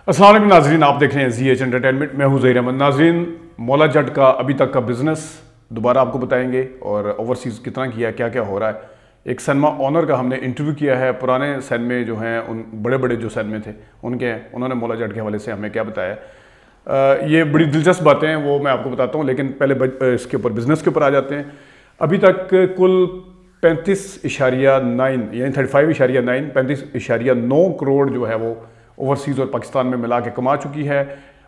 السلام علیکم ناظرین، آپ دیکھ رہے ہیں زی ایچ انٹرٹینمنٹ، میں ہوں ظہیر احمد۔ ناظرین، مولا جٹ کا ابھی تک کا بزنس دوبارہ آپ کو بتائیں گے اور اوورسیز کتنا کیا، کیا کیا ہو رہا ہے۔ ایک سینما آنر کا ہم نے انٹرویو کیا ہے، پرانے سینمے جو ہیں ان بڑے بڑے جو سینمے تھے انہوں نے مولا جٹ کے حوالے سے ہمیں کیا بتایا۔ یہ بڑی دلچسپ باتیں ہیں، وہ میں آپ کو بتاتا ہوں، لیکن پہلے اس کے اوپر بزنس کے اوپر آ جاتے ہیں۔ ابھی تک کل 35.9 یعنی 35.9 35.9 کروڑ جو ہے وہ اوورسیز اور پاکستان میں ملا کے کما چکی ہے،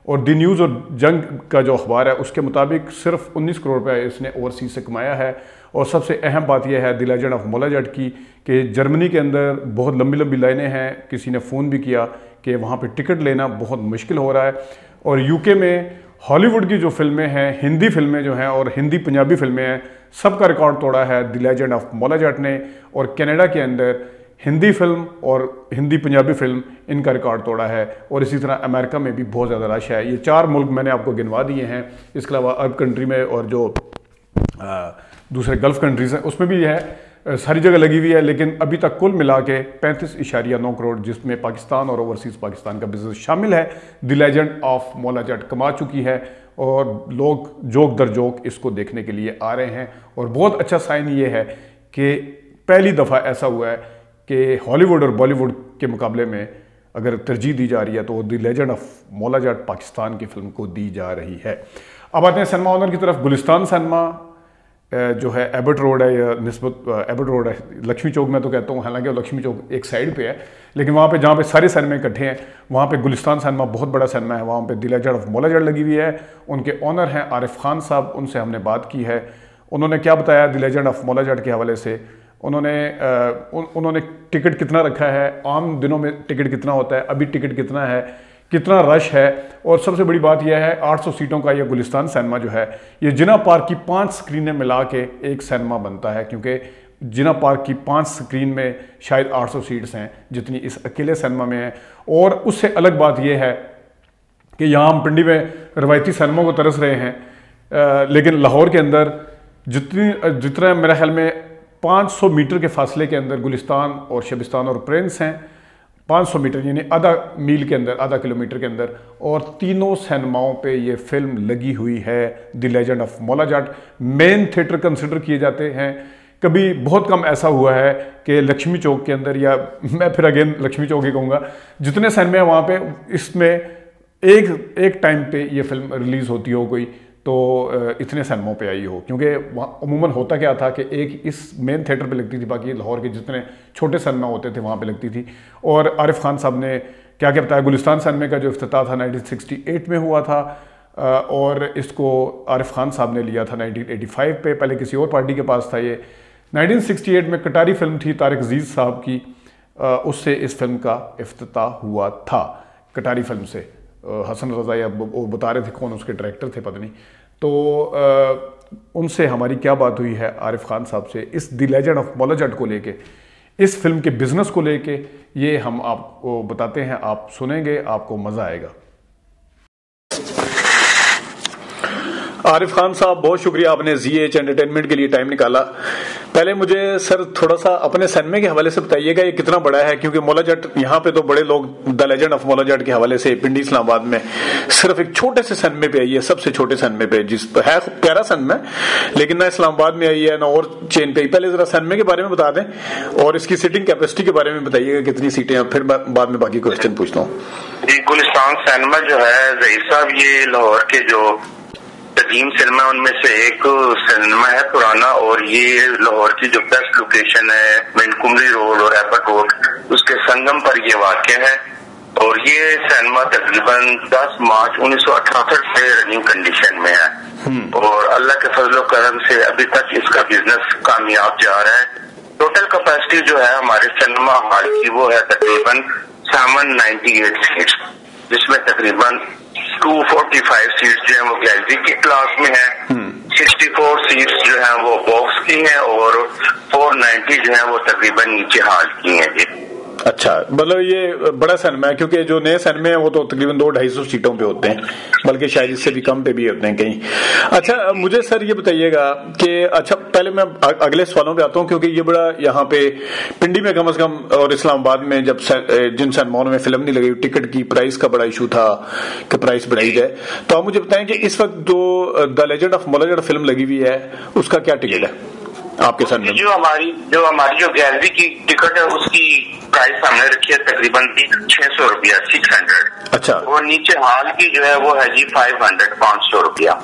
اور دی نیوز اور جنگ کا جو اخبار ہے اس کے مطابق صرف 19 کروڑ روپے اس نے اوورسیز سے کمایا ہے۔ اور سب سے اہم بات یہ ہے دی لیجنڈ آف مولا جٹ کی کہ جرمنی کے اندر بہت لمبی لمبی لائنیں ہیں، کسی نے فون بھی کیا کہ وہاں پہ ٹکٹ لینا بہت مشکل ہو رہا ہے۔ اور یو کے میں ہالی ووڈ کی جو فلمیں ہیں، ہندی فلمیں جو ہیں اور ہندی پنجابی فلمیں ہیں، سب کا ریکارڈ توڑا ہے دی لیجنڈ آف مولا جٹ نے، اور کینیڈا کے اندر ہندی فلم اور ہندی پنجابی فلم ان کا ریکارڈ توڑا ہے، اور اسی طرح امریکہ میں بھی بہت زیادہ رش ہے۔ یہ 4 ملک میں نے آپ کو گنوا دیے ہیں، اس کے علاوہ عرب کنٹری میں اور جو دوسرے گلف کنٹریز ہیں اس میں بھی ہے، ساری جگہ لگی ہوئی ہے۔ لیکن ابھی تک کل ملا کے 35.9 کروڑ جس میں پاکستان اور اوورسیز پاکستان کا بزنس شامل ہے، دی لیجنڈ آف مولا جٹ کما چکی ہے، اور لوگ جوک در جوک اس کو دیکھنے کے لیے آ رہے ہیں۔ اور بہت اچھا سائن یہ ہے کہ پہلی دفعہ ایسا ہوا ہے کہ ہالی ووڈ اور بالی ووڈ کے مقابلے میں اگر ترجیح دی جا رہی ہے تو دی لیجنڈ آف مولا جٹ پاکستان کی فلم کو دی جا رہی ہے۔ اب آتے ہیں سینما آنر کی طرف۔ گلستان سینما جو ہے ایبٹ روڈ ہے، یا نسبت ایبٹ روڈ ہے، لکشمی چوک میں تو کہتا ہوں، حالانکہ وہ لکشمی چوک ایک سائڈ پہ ہے، لیکن وہاں پہ جہاں پہ سارے سینمے اکٹھے ہیں وہاں پہ گلستان سینما بہت بڑا سینما ہے، وہاں پہ دی لیجنڈ آف مولا جٹ لگی ہوئی ہے۔ ان کے آنر ہیں عارف خان صاحب، ان سے ہم نے بات کی ہے۔ انہوں نے کیا بتایا دی لیجنڈ آف مولا جٹ کے حوالے سے، انہوں نے ٹکٹ کتنا رکھا ہے، عام دنوں میں ٹکٹ کتنا ہوتا ہے، ابھی ٹکٹ کتنا ہے، کتنا رش ہے، اور سب سے بڑی بات یہ ہے 800 سیٹوں کا یہ گلستان سینما جو ہے یہ جنا پارک کی 5 سکرینیں ملا کے ایک سینما بنتا ہے، کیونکہ جنا پارک کی 5 سکرین میں شاید 800 سیٹس ہیں جتنی اس اکیلے سینما میں ہیں۔ اور اس سے الگ بات یہ ہے کہ یہاں ہم پنڈی میں روایتی سینموں کو ترس رہے ہیں، لیکن لاہور کے اندر جتنا میرے خیال میں 500 میٹر کے فاصلے کے اندر گلستان اور شبستان اور پرنس ہیں، 500 میٹر یعنی آدھا میل کے اندر، آدھا کلومیٹر کے اندر، اور تینوں سینماؤں پہ یہ فلم لگی ہوئی ہے دی لیجنڈ آف مولا جٹ۔ مین تھیٹر کنسیڈر کیے جاتے ہیں، کبھی بہت کم ایسا ہوا ہے کہ لکشمی چوک کے اندر، یا میں پھر اگین لکشمی چوک ہی کہوں گا، جتنے سینمے ہیں وہاں پہ اس میں ایک ٹائم پہ یہ فلم ریلیز ہوتی ہو کوئی تو اتنے سینموں پہ آئی ہو، کیونکہ وہاں عموماً ہوتا کیا تھا کہ ایک اس مین تھیٹر پہ لگتی تھی، باقی لاہور کے جتنے چھوٹے سینما ہوتے تھے وہاں پہ لگتی تھی۔ اور عارف خان صاحب نے کیا کیا بتایا، گلستان سینمے کا جو افتتاح تھا 1968 میں ہوا تھا، اور اس کو عارف خان صاحب نے لیا تھا 1985 پہ، پہلے کسی اور پارٹی کے پاس تھا یہ۔ 1968 میں کٹاری فلم تھی طارق عزیز صاحب کی، اس سے اس فلم کا افتتاح ہوا تھا، کٹاری فلم سے، حسن رضا یا وہ بتا رہے تھے کون اس کے ڈائریکٹر تھے پتہ نہیں، تو ان سے ہماری کیا بات ہوئی ہے عارف خان صاحب سے اس دی لیجنڈ آف مولا جٹ کو لے کے، اس فلم کے بزنس کو لے کے، یہ ہم آپ کو بتاتے ہیں، آپ سنیں گے، آپ کو مزہ آئے گا۔ عارف خان صاحب، بہت شکریہ، آپ نے زی ایچ انٹرٹینمنٹ کے لیے ٹائم نکالا۔ پہلے مجھے سر تھوڑا سا اپنے سینمے کے حوالے سے بتائیے گا یہ کتنا بڑا ہے، کیونکہ مولا جٹ یہاں پہ تو بڑے لوگ دی لیجنڈ آف مولا جٹ کے حوالے سے پنڈی اسلام آباد میں صرف ایک چھوٹے سے سینمے پہ آئی ہے، سب سے چھوٹے سینمے پہ، جس پہ ہے پیارا سینما ہے لیکن نہ اسلام آباد میں آئی ہے نہ اور چین پہ آئی۔ پہلے ذرا سینمے کے بارے میں بتا دیں اور اس کی سیٹنگ کیپیسٹی کے بارے میں بتائیے گا کتنی سیٹیں ہیں، پھر بعد میں باقی کوسچن پوچھتا ہوں۔ جی، گلستان سینما جو ہے ظہیر صاحب، یہ لاہور کے جو قدیم سینما ان میں سے ایک سینما ہے پرانا، اور یہ لاہور کی جو بیسٹ لوکیشن ہے مین کمری روڈ اور ایپٹ روڈ اس کے سنگم پر یہ واقع ہے، اور یہ سینما تقریباً 10 مارچ 1968 سے رننگ کنڈیشن میں ہے، اور اللہ کے فضل و کرم سے ابھی تک اس کا بزنس کامیاب جا رہا ہے۔ ٹوٹل کیپیسٹی جو ہے ہمارے سینما ہال کی وہ ہے تقریباً 798 سیٹس، جس میں تقریباً 245 سیٹس جو ہیں وہ گیلری کی کلاس میں ہیں، 64 سیٹس جو ہیں وہ باکس کی ہیں، اور 490 جو ہیں وہ تقریباً نیچے ہال کی ہیں۔ جی اچھا، مطلب یہ بڑا سینما ہے، کیونکہ جو نئے سینمے ہیں وہ تو تقریباً 200-250 سیٹوں پہ ہوتے ہیں، بلکہ شاید اس سے بھی کم پہ بھی ہوتے ہیں کہیں۔ اچھا مجھے سر یہ بتائیے گا کہ اچھا پہلے میں اگلے سوالوں پہ آتا ہوں، کیونکہ یہ بڑا یہاں پہ پنڈی میں کم از کم اور اسلام آباد میں جب جن سینماؤں میں فلم نہیں لگی ٹکٹ کی پرائس کا بڑا ایشو تھا کہ پرائس بڑھائی جائے، تو آپ مجھے بتائیں کہ اس وقت جو دا لیجنڈ آف مولا جٹ فلم لگی ہوئی ہے اس کا کیا ٹکٹ ہے آپ کے ساتھ میں؟ جو ہماری جو گیلری کی ٹکٹ ہے اس کی پرائس ہم نے رکھی ہے تقریباً 600 روپیہ 600۔ اچھا، اور نیچے ہال کی جو ہے وہ ہے جی 500 روپیہ۔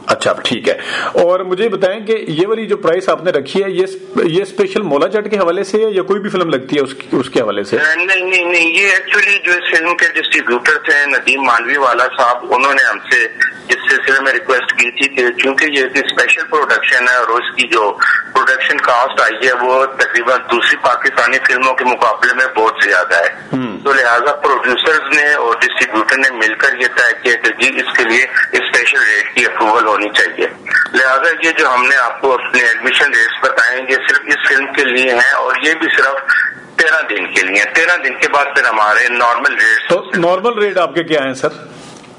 اچھا ٹھیک ہے، اور مجھے بتائیں کہ یہ والی جو پرائس آپ نے رکھی ہے یہ اسپیشل مولا جٹ کے حوالے سے ہے یا کوئی بھی فلم لگتی ہے اس کے حوالے سے؟ نہیں، یہ ایکچولی جو اس فلم کے ڈسٹریبیوٹر تھے ندیم مانوی والا صاحب، انہوں نے ہم سے اس سلسلے میں ریکویسٹ کی تھی کہ چونکہ یہ ایک اسپیشل پروڈکشن ہے اور اس کی جو پروڈکشن کاسٹ آئی ہے وہ تقریباً دوسری پاکستانی فلموں کے مقابلے میں بہت زیادہ ہے، تو لہٰذا پروڈیوسرز نے اور ڈسٹریبیوٹر نے مل کر یہ طے کیا کہ جی اس کے لیے اسپیشل ریٹ کی اپروول ہونی چاہیے، لہٰذا یہ جو ہم نے آپ کو اپنے ایڈمیشن ریٹس بتائیں یہ صرف اس فلم کے لیے ہیں اور یہ بھی صرف 13 دن کے لیے، 13 دن کے بعد پھر ہمارے نارمل ریٹ۔ تو نارمل ریٹ آپ کے کیا ہیں سر؟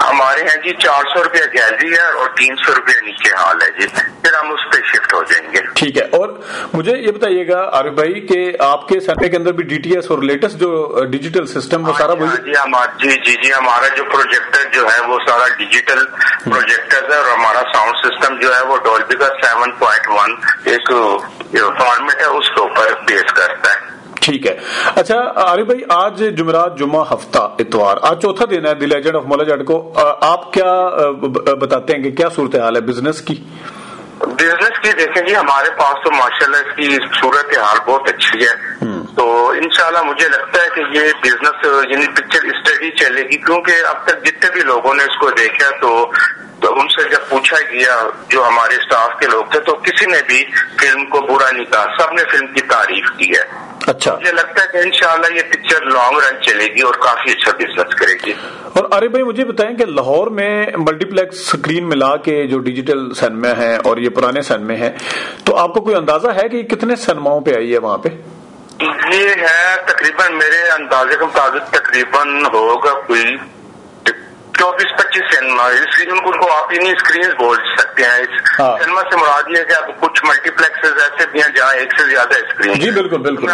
ہمارے ہیں جی 400 روپیہ گیلری ہے اور 300 روپیہ نیچے ہال ہے جی، پھر ہم اس پہ شفٹ ہو جائیں گے۔ ٹھیک ہے، اور مجھے یہ بتائیے گا عارف بھائی کہ آپ کے سینما کے اندر بھی ڈی ٹی ایس اور لیٹسٹ جو ڈیجیٹل سسٹم وہ سارا جی ہمارا جو پروجیکٹر جو ہے وہ سارا ڈیجیٹل پروجیکٹر ہے اور ہمارا ساؤنڈ سسٹم جو ہے وہ ڈولبی کا 7.1 ایک فارمیٹ ہے اس کے اوپر بیس کرتا ہے۔ ٹھیک ہے، اچھا عارف بھائی آج جمعرات جمعہ ہفتہ اتوار آج چوتھا دن ہے دی لیجنڈ آف مولا جٹ کو، آپ کیا بتاتے ہیں کہ کیا صورتحال ہے بزنس کی؟ بزنس کی دیکھیں جی ہمارے پاس تو ماشاءاللہ اس کی صورتحال بہت اچھی ہے، تو انشاءاللہ مجھے لگتا ہے کہ یہ بزنس یعنی پکچر اسٹڈی چلے گی، کیونکہ اب تک جتنے بھی لوگوں نے اس کو دیکھا تو ان سے جب پوچھا گیا جو ہمارے اسٹاف کے لوگ تھے تو کسی نے بھی فلم کو برا نہیں کہا، سب نے فلم کی تعریف کی ہے۔ اچھا، مجھے لگتا ہے کہ انشاءاللہ یہ پکچر لانگ رن چلے گی اور کافی اچھا بزنس کرے گی۔ اور عارف بھائی مجھے بتائیں کہ لاہور میں ملٹی پلیکس اسکرین ملا کے جو ڈیجیٹل سینما ہیں اور یہ پرانے سینمے ہیں، تو آپ کو کوئی اندازہ ہے کہ کتنے سینماؤں پہ آئی ہے وہاں پہ؟ یہ ہے تقریباً میرے اندازے کے مطابق تقریباً ہوگا کوئی 24-25 سینما، ان کو آپ انہیں اسکرین بول سکتے ہیں۔ سینما سے مراد یہ ہے کہ اب کچھ ملٹی پلیکسز ایسے بھی ہیں جہاں ایک سے زیادہ اسکرین۔ جی بالکل بالکل، تو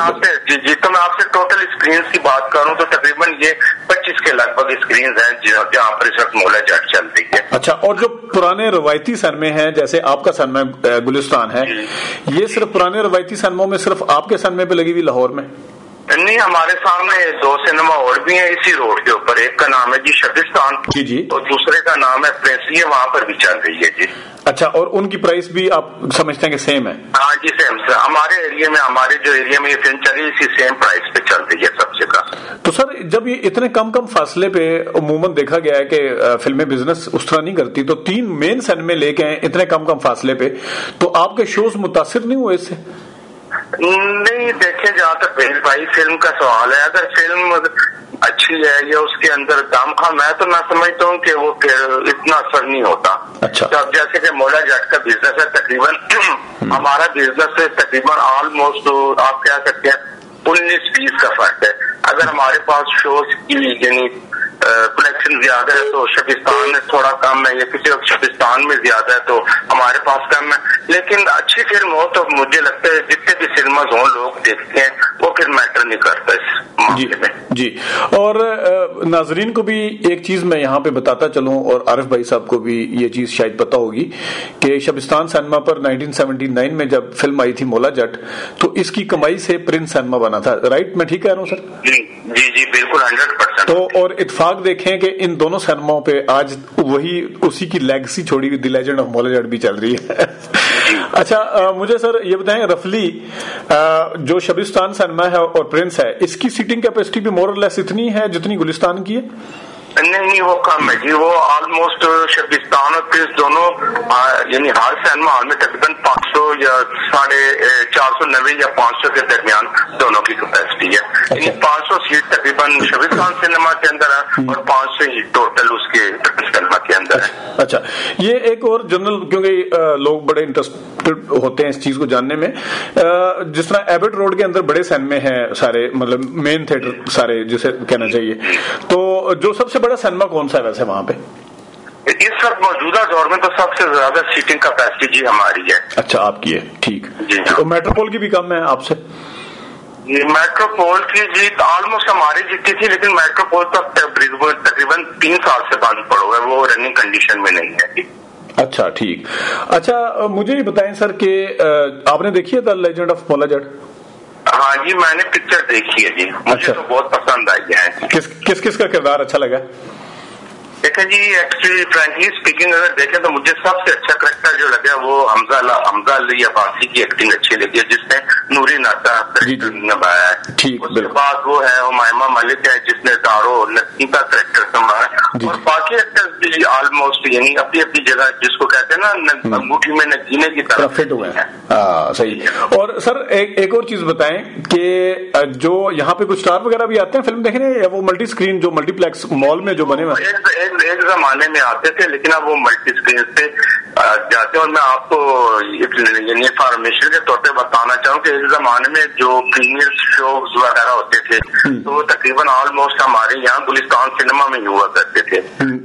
میں آپ سے ٹوٹل اسکرینز کی بات کروں تو تقریباً یہ 25 کے لگ بھگ اسکرینز ہیں جہاں پر اس وقت مولا جٹ چل رہی ہے۔ اچھا، اور جو پرانے روایتی سینمے ہیں جیسے آپ کا سینما گلستان ہے، یہ صرف پرانے روایتی سینموں میں صرف آپ کے سینمے پہ لگی ہوئی لاہور میں؟ نہیں، ہمارے سامنے 2 سینما اور بھی ہیں اسی روڈ کے اوپر، ایک کا نام ہے جی شبستان جی اور دوسرے کا نام ہے پرنس، یہ وہاں پر بھی چل رہی ہے جی۔ اچھا، اور ان کی پرائس بھی آپ سمجھتے ہیں کہ سیم ہے؟ ہاں جی سیم سے، ہمارے ایریا میں ہمارے جو ایریا میں یہ فلم چلی اسی سیم پرائس پہ چل رہی ہے سب جگہ۔ تو سر جب یہ اتنے کم فاصلے پہ عموماً دیکھا گیا ہے کہ فلمیں بزنس اس طرح نہیں کرتی، تو 3 مین سینمے لے کے ہیں اتنے کم فاصلے پہ، تو آپ کے شوز متاثر نہیں ہوئے اس سے؟ نہیں دیکھیں، جہاں تک بھائی فلم کا سوال ہے، اگر فلم اچھی ہے یا اس کے اندر دم خام ہے تو میں سمجھتا ہوں کہ وہ اتنا اثر نہیں ہوتا۔ اچھا، اب جیسے کہ مولا جٹ کا بزنس ہے تقریباً ہمارا بزنس ہے تقریباً آلموسٹ آپ کہہ سکتے ہیں 19-20 کا فرق ہے۔ اگر ہمارے پاس شوز کی یعنی کلیکشن زیادہ ہے تو شبستان میں تھوڑا کم ہے، یا کسی وقت شبستان میں زیادہ ہے تو ہمارے پاس کم ہے، لیکن اچھی فلم ہو تو مجھے لگتا ہے جتنے بھی سنیماز ہوں لوگ دیکھتے ہیں، وہ پھر میٹر نہیں کرتا اس معاملے میں۔ جی، اور ناظرین کو بھی ایک چیز میں یہاں پہ بتاتا چلوں اور عارف بھائی صاحب کو بھی یہ چیز شاید پتا ہوگی کہ شبستان سینما پر 1979 میں جب فلم آئی تھی مولا جٹ تو اس کی کمائی سے پرنس سینما بنا تھا، رائٹ؟ میں ٹھیک کہہ رہا ہوں سر؟ جی بالکل 100%۔ تو اور اتفاق دیکھیں کہ ان دونوں سینماؤں پہ آج وہی اسی کی لیگسی چھوڑی ہوئی دی لیجنڈ آف مولا جٹ بھی چل رہی ہے۔ اچھا مجھے سر یہ بتائیں رفلی جو شبستان سینما ہے اور پرنس ہے اس کی سیٹنگ کیپیسٹی بھی مور اور لیس اتنی ہے جتنی گلستان کی ہے؟ نہیں وہ کم ہے جی، وہ آلموسٹ شبستان اور پرنس دونوں یعنی ہال سینما ہال میں تقریباً 500 یا 490 یا 500 کے درمیان دونوں کی کیپیسٹی ہے، یعنی 500 سیٹ تقریباً شبستان سینما کے اندر ہے اور 500 ہی ٹوٹل اس کے سینما کے اندر ہے۔ اچھا، یہ ایک اور جنرل، کیونکہ لوگ بڑے انٹرسٹڈ ہوتے ہیں اس چیز کو جاننے میں، جس طرح ایبٹ روڈ کے اندر بڑے سینمے ہیں سارے، مطلب مین تھیٹر سارے جسے کہنا چاہیے، تو جو سب سے بڑا سینما کون سا ہے ویسے وہاں پہ؟ اس وقت موجودہ دور میں تو سب سے زیادہ سیٹنگ کیپیسٹی جی ہماری ہے۔ اچھا، آپ کی ہے، ٹھیک جی۔ تو میٹروپول کی بھی کم ہے آپ سے؟ میٹروپول کی جی آلموسٹ ہماری جتنی تھی، لیکن میٹروپول تو تقریباً 3 سال سے بند پڑا ہوا ہے، وہ رننگ کنڈیشن میں نہیں ہے۔ اچھا ٹھیک۔ اچھا مجھے یہ بتائیں سر کہ آپ نے دیکھی ہے دا لیجنڈ آف مولا جٹ؟ ہاں جی، میں نے پکچر دیکھی ہے جی، مجھے تو بہت پسند آئی ہے۔ کس کا کردار اچھا لگا؟ دیکھیں جی، ایکچولی فرینکلی اسپیکنگ اگر دیکھیں تو مجھے سب سے اچھا کریکٹر جو لگا وہ حمزہ علی عباسی کی ایکٹنگ اچھی لگی ہے، جس نے نوری ناتا نبھایا ہے۔ اس کے بعد وہ ہے ہمائمہ ملک ہے جس نے دارو نسیم کا کریکٹر سنبھالا ہے، اور باقی ایکٹر بھی آلموسٹ یعنی اپنی اپنی جگہ جس کو کہتے ہیں نا انگوٹھی میں نگینے کی طرف فٹ ہوئے ہیں۔ صحیح۔ اور سر ایک اور چیز بتائیں کہ جو یہاں پہ کچھ اسٹار وغیرہ بھی آتے ہیں فلم دیکھنے، یا وہ ملٹی اسکرین جو ملٹی پلیکس مال میں جو بنے ہوئے ایک زمانے میں آتے تھے، لیکن اب وہ ملٹی اسکرین سے جاتے ہیں۔ اور میں آپ کو یعنی انفارمیشن کے طور پہ بتانا چاہوں کہ ایک زمانے میں جو پریمیئر شوز وغیرہ ہوتے تھے تو وہ تقریباً آلموسٹ ہمارے یہاں گلستان سنیما میں ہوا کرتے تھے،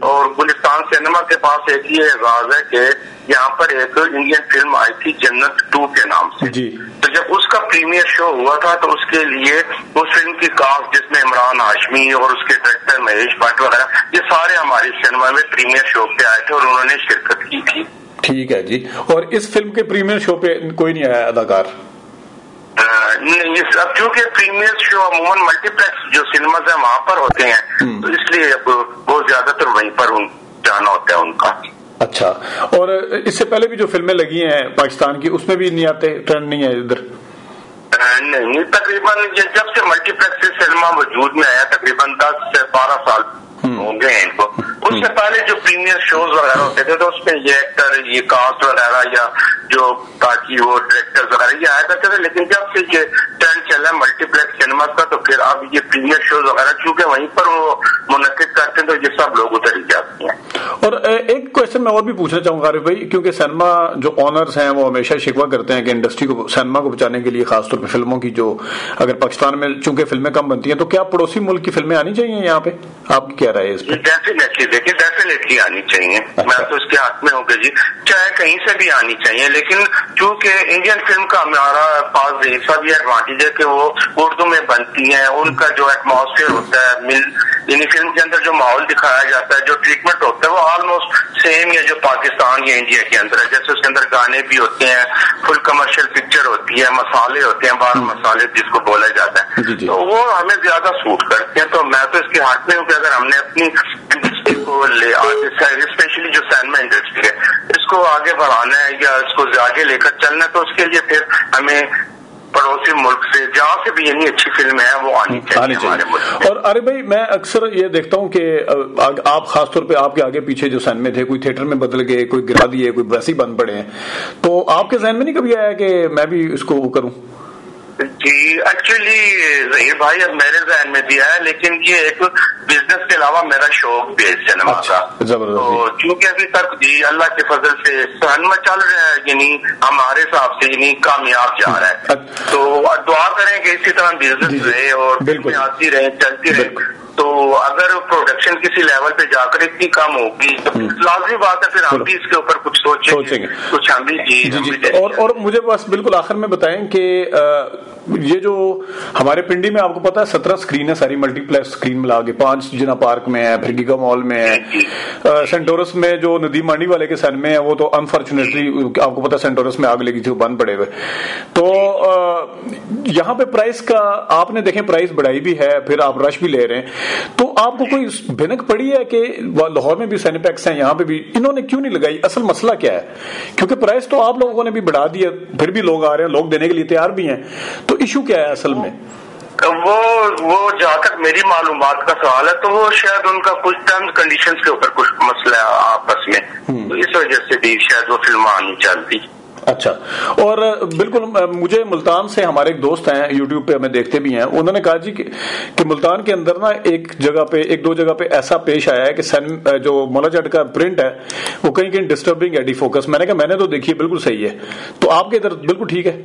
اور گلستان سنیما کے پاس ایک یہ اعزاز ہے کہ یہاں پر ایک انڈین فلم آئی تھی جنت 2 کے نام سے، تو جب اس کا پریمیئر شو ہوا تھا تو اس کے لیے اس فلم کی کاسٹ جس میں عمران ہاشمی اور اس کے ڈائریکٹر مہیش بھٹ وغیرہ یہ سارے ہماری سنیما میں پریمیئر شو پہ آئے تھے اور انہوں نے شرکت کی تھی۔ ٹھیک ہے جی۔ اور اس فلم کے پریمیئر شو پہ کوئی نہیں آیا اداکار؟ نہیں، اب چونکہ پریمیئر شو عموماً ملٹی پلیکس جو سنیماز ہیں وہاں پر ہوتے ہیں تو اس لیے اب بہت زیادہ تر وہیں پر جانا ہوتا ہے ان کا۔ اچھا، اور اس سے پہلے بھی جو فلمیں لگی ہیں پاکستان کی اس میں بھی نہیں آتے، ٹرینڈ نہیں ہے ادھر؟ نہیں، تقریباً جب سے ملٹی پلیکس سنیما وجود میں آیا تقریباً 10 سے 12 سال ہو گئے ہیں ان کو۔ اس سے پہلے جو پریمیئر شوز وغیرہ ہوتے تھے تو اس میں یہ ایکٹر یہ کاسٹ وغیرہ یا جو تاکہ وہ ڈائریکٹر وغیرہ یہ آیا کرتے تھے، لیکن جب سے یہ ٹرینڈ چل رہا ہے ملٹی پلیکس سنیماز کا تو پھر اب یہ پریمیئر شوز وغیرہ چونکہ وہیں پر وہ منعقد کرتے ہیں تو یہ سب لوگ ادھر ہی جاتے ہیں۔ اور ایک کوشچن میں اور بھی پوچھنا چاہوں گا عارف بھائی، کیونکہ سینما جو آنرز ہیں وہ ہمیشہ شکوہ کرتے ہیں کہ انڈسٹری کو سینما کو بچانے کے لیے خاص طور پہ فلموں کی جو اگر پاکستان میں چونکہ فلمیں کم بنتی ہیں تو کیا پڑوسی ملک کی فلمیں آنی چاہیے یہاں پہ؟ آپ کی کیا رائے ہے اس پہ؟ ڈیفینیٹلی دیکھیں ڈیفینیٹلی آنی چاہیے، میں تو اس کے حق میں ہوں کہ جی چاہے کہیں سے بھی آنی چاہیے، لیکن چونکہ انڈین فلم کا ہمارا پاس ایسا بھی ایڈوانٹیج ہے کہ وہ اردو میں بنتی ہیں، ان کا جو ایٹماسفیئر ہوتا ہے یعنی فلم کے اندر جو ماحول دکھایا جاتا ہے جو ٹریٹمنٹ ہوتا ہے وہ آلموسٹ سیم ہے جو پاکستان یا انڈیا کے اندر ہے، جیسے اس کے اندر گانے بھی ہوتے ہیں، فل کمرشل پکچر ہوتی ہے، مسالے ہوتے ہیں، 12 مسالے جس کو بولا جاتا ہے، تو وہ ہمیں زیادہ سوٹ کرتے ہیں۔ تو میں تو اس کے حق میں ہوں کہ اگر ہم نے اپنی انڈسٹری کو اسپیشلی جو سینما انڈسٹری ہے اس کو آگے بڑھانا ہے یا اس کو آگے لے کر چلنا ہے تو اس کے لیے پھر ہمیں پڑوسی ملک سے جہاں سے بھی یعنی اچھی فلمیں ہیں وہ آنی چاہیے ہمارے ملک۔ اور عارف بھائی میں اکثر یہ دیکھتا ہوں کہ آپ خاص طور پہ آپ کے آگے پیچھے جو سینمے تھے کوئی تھیٹر میں بدل گئے، کوئی گرا دیے، کوئی ویسے ہی بند پڑے ہیں، تو آپ کے ذہن میں نہیں کبھی آیا کہ میں بھی اس کو کروں؟ جی ایکچولی ظہیر بھائی اب میرے ذہن میں بھی ہے، لیکن یہ ایک بزنس کے علاوہ میرا شوق بھی ہے سینما کا، تو چونکہ ابھی تک جی اللہ کے فضل سے سینما چل رہا ہے یعنی ہمارے حساب سے یعنی کامیاب جا رہا ہے، تو دعا کریں کہ اسی طرح بزنس رہے اور فلمیں آتی رہے چلتی رہے، تو اگر پروڈکشن کسی لیول پہ جا کر اتنی کم ہوگی تو لازمی بات ہے پھر ہم بھی اس کے اوپر کچھ سوچیں گے، کچھ ہم بھی اور مجھے بس بالکل آخر میں بتائیں کہ یہ جو ہمارے پنڈی میں آپ کو پتا ہے 17 اسکرین ہے ساری ملٹی پلیکس اسکرین ملا کے، 5 جنا پارک میں ہے، پھر گیگا مال میں ہے، سینٹورس میں جو ندیم مانڈی والے کے سینمے ہیں وہ تو انفارچونیٹلی آپ کو پتا سینٹورس میں آگ لگی تھی وہ بند پڑے ہوئے، تو یہاں پہ پرائس کا آپ نے دیکھیں پرائس بڑھائی بھی ہے، پھر آپ رش بھی لے رہے ہیں، تو آپ کو کوئی بھنک پڑی ہے کہ لاہور میں بھی سینیپیکس ہیں یہاں پہ بھی انہوں نے کیوں نہیں لگائی؟ اصل مسئلہ کیا ہے؟ کیونکہ پرائس تو آپ لوگوں نے بھی بڑھا دیا، پھر بھی لوگ آ رہے ہیں، لوگ دینے کے لیے تیار بھی ہیں، تو ایشو کیا ہے اصل میں؟ وہ جہاں تک میری معلومات کا سوال ہے تو وہ شاید ان کا کچھ ٹرمز کنڈیشنز کے اوپر کچھ مسئلہ ہے آپس میں، تو اس وجہ سے بھی شاید وہ فلم نہیں چلتی۔ اچھا، اور بالکل مجھے ملتان سے ہمارے ایک دوست ہیں، یوٹیوب پہ ہمیں دیکھتے بھی ہیں، انہوں نے کہا جی کہ ملتان کے اندر نا ایک دو جگہ پہ ایسا پیش آیا ہے کہ جو مولا جٹ کا پرنٹ ہے وہ کہیں کہیں ڈسٹربنگ ہے، ڈی فوکس. میں نے کہا میں نے تو دیکھی ہے بالکل صحیح ہے، تو آپ کے ادھر بالکل ٹھیک ہے؟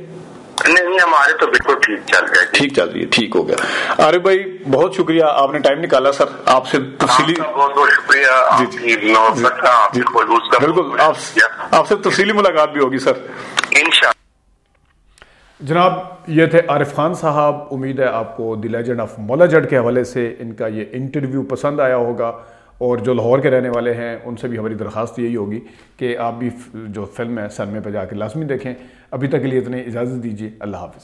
نہیں، ہمارے تو بالکل ٹھیک چل رہا ہے. ٹھیک چل رہی ہے، ٹھیک ہو گیا. عارف بھائی بہت شکریہ، آپ نے ٹائم نکالا سر. آپ سے تفصیلی بہت بہت شکریہ. بالکل آپ سے تفصیلی ملاقات بھی ہوگی سر انشاءاللہ. جناب یہ تھے عارف خان صاحب. امید ہے آپ کو دی لیجنڈ آف مولا جٹ کے حوالے سے ان کا یہ انٹرویو پسند آیا ہوگا، اور جو لاہور کے رہنے والے ہیں ان سے بھی ہماری درخواست یہی ہوگی کہ آپ بھی جو فلم ہے سنمے پہ جا کے لازمی دیکھیں. ابھی تک کے لیے اتنے اجازت دیجیے. اللہ حافظ.